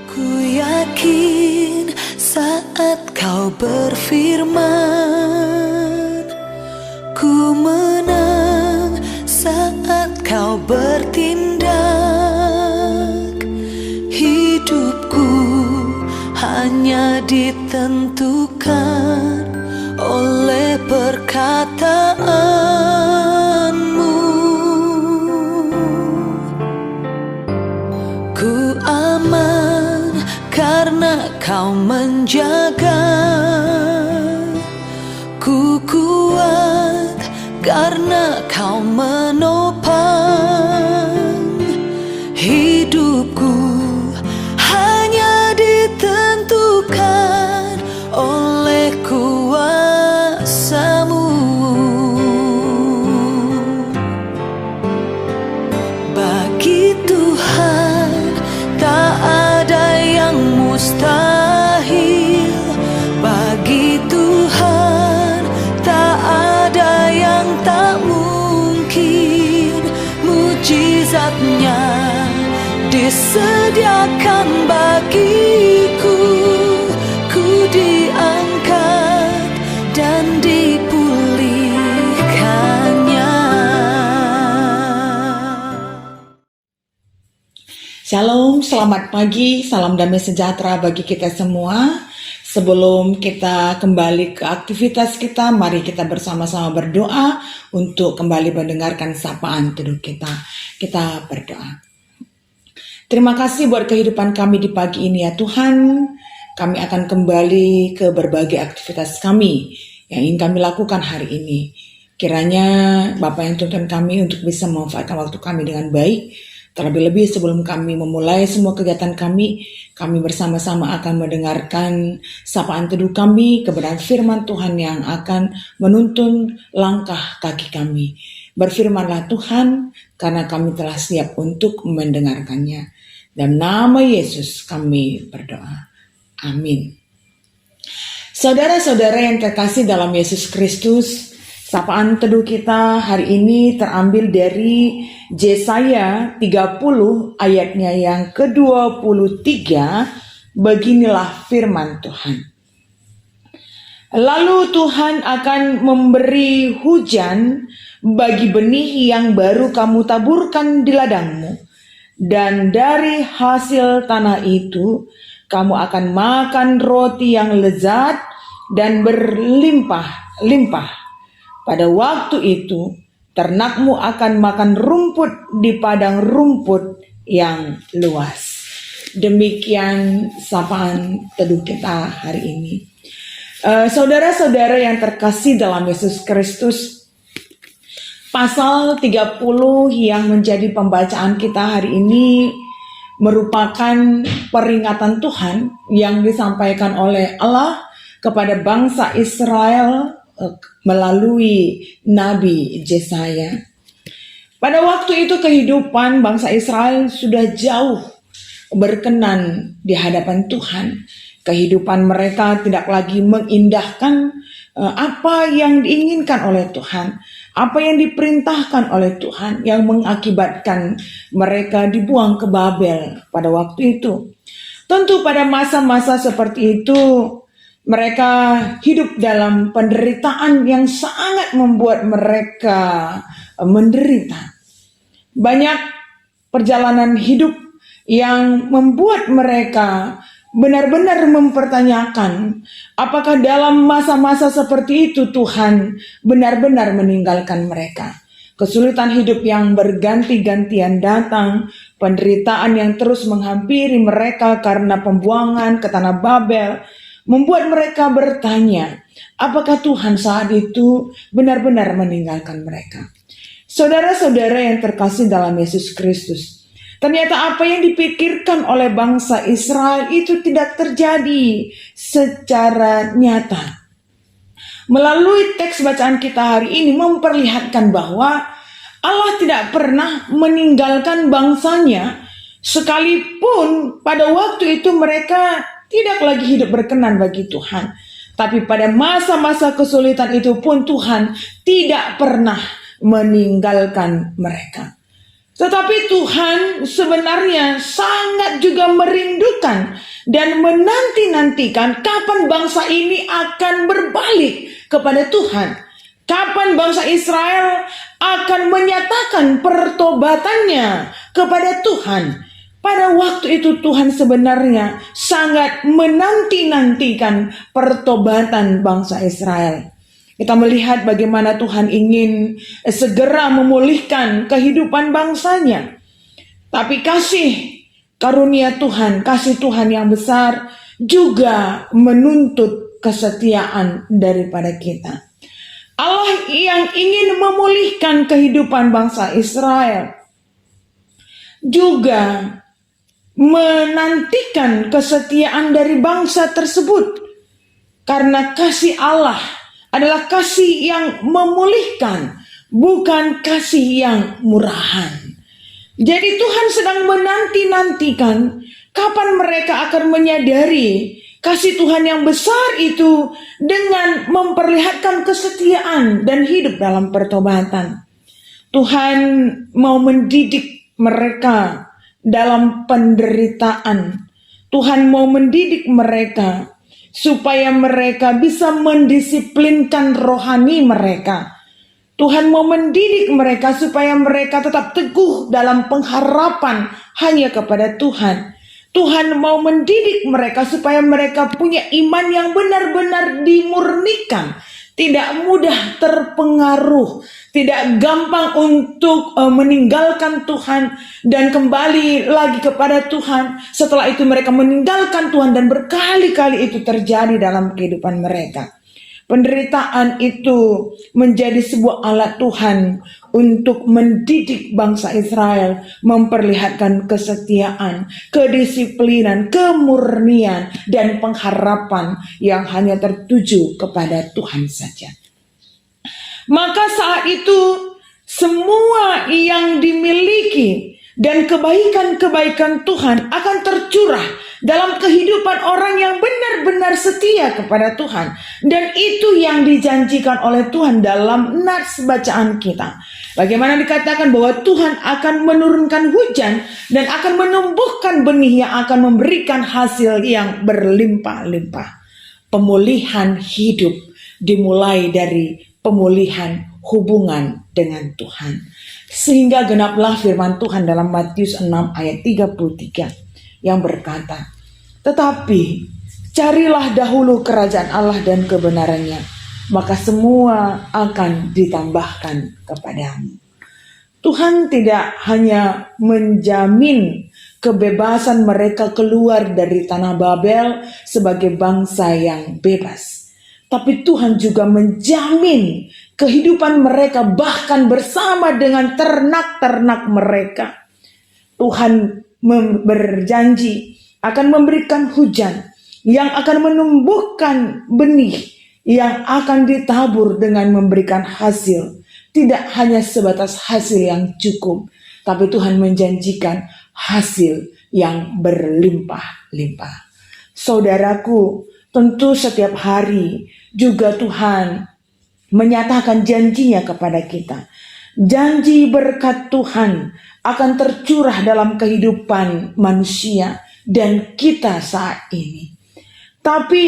Ku yakin saat kau berfirman, ku menang saat kau bertindak. Hidupku hanya ditentukan oleh perkataanmu. Ku aman karena kau menjaga. Ku kuat karena kau menopang. Hidupku hanya ditentukan oleh kuasa-Mu. Bagi Tuhan tak ada yang mustahil. Bagi Tuhan tak ada yang tak mungkin. Mujizatnya disediakan bagiku. Ku diangkat dan dipulihkannya. Shalom, selamat pagi, salam damai sejahtera bagi kita semua. Sebelum kita kembali ke aktivitas kita, mari kita bersama-sama berdoa untuk kembali mendengarkan sapaan teduh kita. Kita berdoa. Terima kasih buat kehidupan kami di pagi ini ya Tuhan. Kami akan kembali ke berbagai aktivitas kami yang ingin kami lakukan hari ini. Kiranya Bapa yang tuntun kami untuk bisa memanfaatkan waktu kami dengan baik. Terlebih-lebih sebelum kami memulai semua kegiatan kami bersama-sama akan mendengarkan sapaan teduh kami, kebenaran firman Tuhan yang akan menuntun langkah kaki kami. Berfirmanlah Tuhan, karena kami telah siap untuk mendengarkannya. Dalam nama Yesus kami berdoa. Amin. Saudara-saudara yang terkasih dalam Yesus Kristus, sapaan teduh kita hari ini terambil dari Yesaya 30 ayatnya yang ke-23. Beginilah firman Tuhan. Lalu Tuhan akan memberi hujan bagi benih yang baru kamu taburkan di ladangmu. Dan dari hasil tanah itu kamu akan makan roti yang lezat dan berlimpah-limpah. Pada waktu itu, ternakmu akan makan rumput di padang rumput yang luas. Demikian sapaan teduh kita hari ini. Saudara-saudara yang terkasih dalam Yesus Kristus, pasal 30 yang menjadi pembacaan kita hari ini merupakan peringatan Tuhan yang disampaikan oleh Allah kepada bangsa Israel melalui Nabi Yesaya. Pada waktu itu kehidupan bangsa Israel sudah jauh berkenan di hadapan Tuhan. Kehidupan mereka tidak lagi mengindahkan apa yang diinginkan oleh Tuhan, apa yang diperintahkan oleh Tuhan, yang mengakibatkan mereka dibuang ke Babel pada waktu itu. Tentu pada masa-masa seperti itu mereka hidup dalam penderitaan yang sangat membuat mereka menderita. Banyak perjalanan hidup yang membuat mereka benar-benar mempertanyakan apakah dalam masa-masa seperti itu Tuhan benar-benar meninggalkan mereka. Kesulitan hidup yang berganti-gantian datang, penderitaan yang terus menghampiri mereka karena pembuangan ke tanah Babel, membuat mereka bertanya, apakah Tuhan saat itu benar-benar meninggalkan mereka? Saudara-saudara yang terkasih dalam Yesus Kristus, ternyata apa yang dipikirkan oleh bangsa Israel itu tidak terjadi secara nyata. Melalui teks bacaan kita hari ini memperlihatkan bahwa Allah tidak pernah meninggalkan bangsanya, sekalipun pada waktu itu mereka tidak lagi hidup berkenan bagi Tuhan. Tapi pada masa-masa kesulitan itu pun Tuhan tidak pernah meninggalkan mereka. Tetapi Tuhan sebenarnya sangat juga merindukan dan menanti-nantikan kapan bangsa ini akan berbalik kepada Tuhan. Kapan bangsa Israel akan menyatakan pertobatannya kepada Tuhan. Pada waktu itu Tuhan sebenarnya sangat menanti-nantikan pertobatan bangsa Israel. Kita melihat bagaimana Tuhan ingin segera memulihkan kehidupan bangsanya. Tapi kasih karunia Tuhan, kasih Tuhan yang besar juga menuntut kesetiaan daripada kita. Allah yang ingin memulihkan kehidupan bangsa Israel juga menantikan kesetiaan dari bangsa tersebut. Karena kasih Allah adalah kasih yang memulihkan, bukan kasih yang murahan. Jadi Tuhan sedang menanti-nantikan kapan mereka akan menyadari kasih Tuhan yang besar itu dengan memperlihatkan kesetiaan dan hidup dalam pertobatan. Tuhan mau mendidik mereka dalam penderitaan. Tuhan mau mendidik mereka supaya mereka bisa mendisiplinkan rohani mereka. Tuhan mau mendidik mereka supaya mereka tetap teguh dalam pengharapan hanya kepada Tuhan. Tuhan mau mendidik mereka supaya mereka punya iman yang benar-benar dimurnikan, tidak mudah terpengaruh, tidak gampang untuk meninggalkan Tuhan dan kembali lagi kepada Tuhan. Setelah itu mereka meninggalkan Tuhan dan berkali-kali itu terjadi dalam kehidupan mereka. Penderitaan itu menjadi sebuah alat Tuhan untuk mendidik bangsa Israel, memperlihatkan kesetiaan, kedisiplinan, kemurnian, dan pengharapan yang hanya tertuju kepada Tuhan saja. Maka saat itu semua yang dimiliki dan kebaikan-kebaikan Tuhan akan tercurah dalam kehidupan orang yang benar-benar setia kepada Tuhan. Dan itu yang dijanjikan oleh Tuhan dalam nats bacaan kita. Bagaimana dikatakan bahwa Tuhan akan menurunkan hujan dan akan menumbuhkan benih yang akan memberikan hasil yang berlimpah-limpah. Pemulihan hidup dimulai dari pemulihan hubungan dengan Tuhan. Sehingga genaplah firman Tuhan dalam Matius 6 ayat 33 yang berkata, "Tetapi carilah dahulu kerajaan Allah dan kebenarannya, maka semua akan ditambahkan kepadamu." Tuhan tidak hanya menjamin kebebasan mereka keluar dari tanah Babel sebagai bangsa yang bebas, tapi Tuhan juga menjamin kehidupan mereka bahkan bersama dengan ternak-ternak mereka. Tuhan berjanji akan memberikan hujan yang akan menumbuhkan benih yang akan ditabur dengan memberikan hasil. Tidak hanya sebatas hasil yang cukup, tapi Tuhan menjanjikan hasil yang berlimpah-limpah. Saudaraku, tentu setiap hari juga Tuhan menyatakan janjinya kepada kita. Janji berkat Tuhan akan tercurah dalam kehidupan manusia dan kita saat ini. Tapi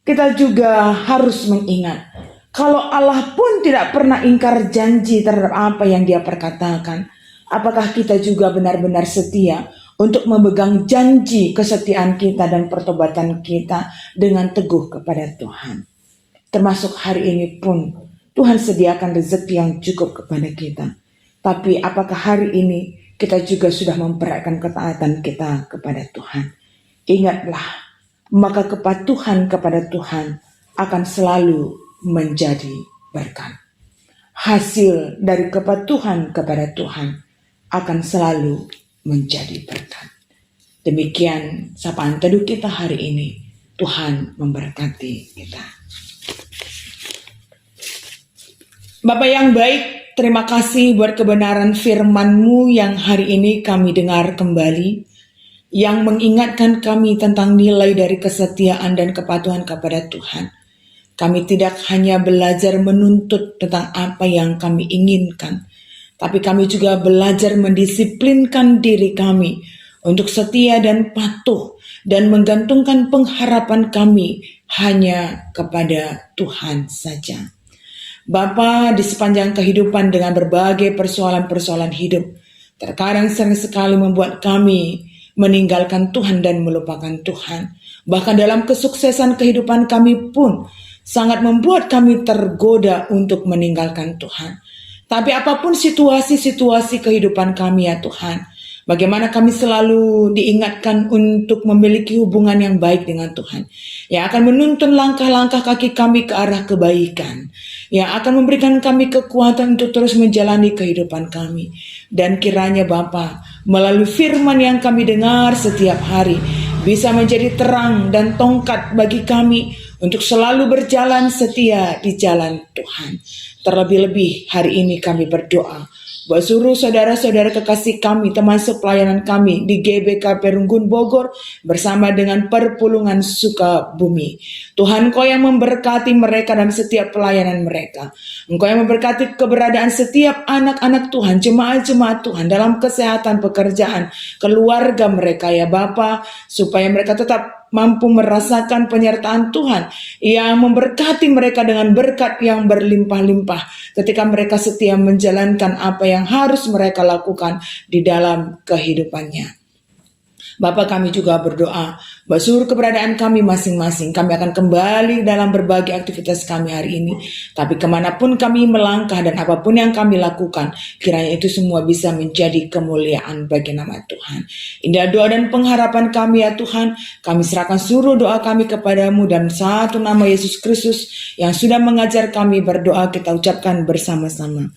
kita juga harus mengingat, kalau Allah pun tidak pernah ingkar janji terhadap apa yang Dia perkatakan, apakah kita juga benar-benar setia untuk memegang janji kesetiaan kita dan pertobatan kita dengan teguh kepada Tuhan? Termasuk hari ini pun Tuhan sediakan rezeki yang cukup kepada kita. Tapi apakah hari ini kita juga sudah memperhatikan ketaatan kita kepada Tuhan? Ingatlah, maka kepatuhan kepada Tuhan akan selalu menjadi berkat. Hasil dari kepatuhan kepada Tuhan akan selalu menjadi berkat. Demikian sapaan teduh kita hari ini. Tuhan memberkati kita. Bapak yang baik, terima kasih buat kebenaran firman-Mu yang hari ini kami dengar kembali, yang mengingatkan kami tentang nilai dari kesetiaan dan kepatuhan kepada Tuhan. Kami tidak hanya belajar menuntut tentang apa yang kami inginkan, tapi kami juga belajar mendisiplinkan diri kami untuk setia dan patuh dan menggantungkan pengharapan kami hanya kepada Tuhan saja. Bapa, di sepanjang kehidupan dengan berbagai persoalan-persoalan hidup, terkadang sering sekali membuat kami meninggalkan Tuhan dan melupakan Tuhan. Bahkan dalam kesuksesan kehidupan kami pun sangat membuat kami tergoda untuk meninggalkan Tuhan. Tapi apapun situasi-situasi kehidupan kami ya Tuhan, bagaimana kami selalu diingatkan untuk memiliki hubungan yang baik dengan Tuhan, yang akan menuntun langkah-langkah kaki kami ke arah kebaikan, yang akan memberikan kami kekuatan untuk terus menjalani kehidupan kami. Dan kiranya Bapa, melalui firman yang kami dengar setiap hari, bisa menjadi terang dan tongkat bagi kami untuk selalu berjalan setia di jalan Tuhan. Terlebih-lebih hari ini kami berdoa bahwa seluruh saudara-saudara kekasih kami, teman sepelayanan kami di GBK Perunggun Bogor bersama dengan Perpulungan Sukabumi. Tuhan, Engkau yang memberkati mereka dalam setiap pelayanan mereka. Engkau yang memberkati keberadaan setiap anak-anak Tuhan, jemaat-jemaat Tuhan dalam kesehatan, pekerjaan, keluarga mereka ya Bapa, supaya mereka tetap mampu merasakan penyertaan Tuhan yang memberkati mereka dengan berkat yang berlimpah-limpah ketika mereka setia menjalankan apa yang harus mereka lakukan di dalam kehidupannya. Bapa, kami juga berdoa bahwa seluruh keberadaan kami masing-masing, kami akan kembali dalam berbagai aktivitas kami hari ini. Tapi kemanapun kami melangkah dan apapun yang kami lakukan, kiranya itu semua bisa menjadi kemuliaan bagi nama Tuhan. Indah doa dan pengharapan kami ya Tuhan, kami serahkan seluruh doa kami kepadamu dan satu nama Yesus Kristus yang sudah mengajar kami berdoa, kita ucapkan bersama-sama.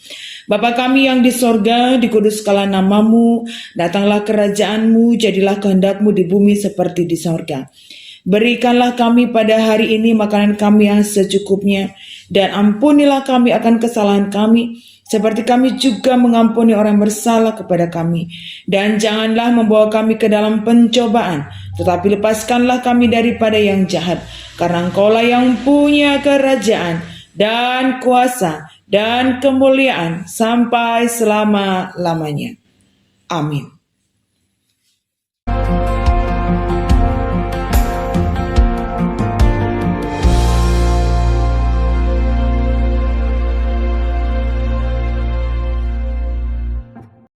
Bapa kami yang di sorga, dikuduskanlah namamu, datanglah kerajaanmu, jadilah kehendakmu di bumi seperti di sorga. Berikanlah kami pada hari ini makanan kami yang secukupnya, dan ampunilah kami akan kesalahan kami, seperti kami juga mengampuni orang yang bersalah kepada kami. Dan janganlah membawa kami ke dalam pencobaan, tetapi lepaskanlah kami daripada yang jahat, karena Engkaulah yang punya kerajaan dan kuasa dan kemuliaan sampai selama-lamanya. Amin.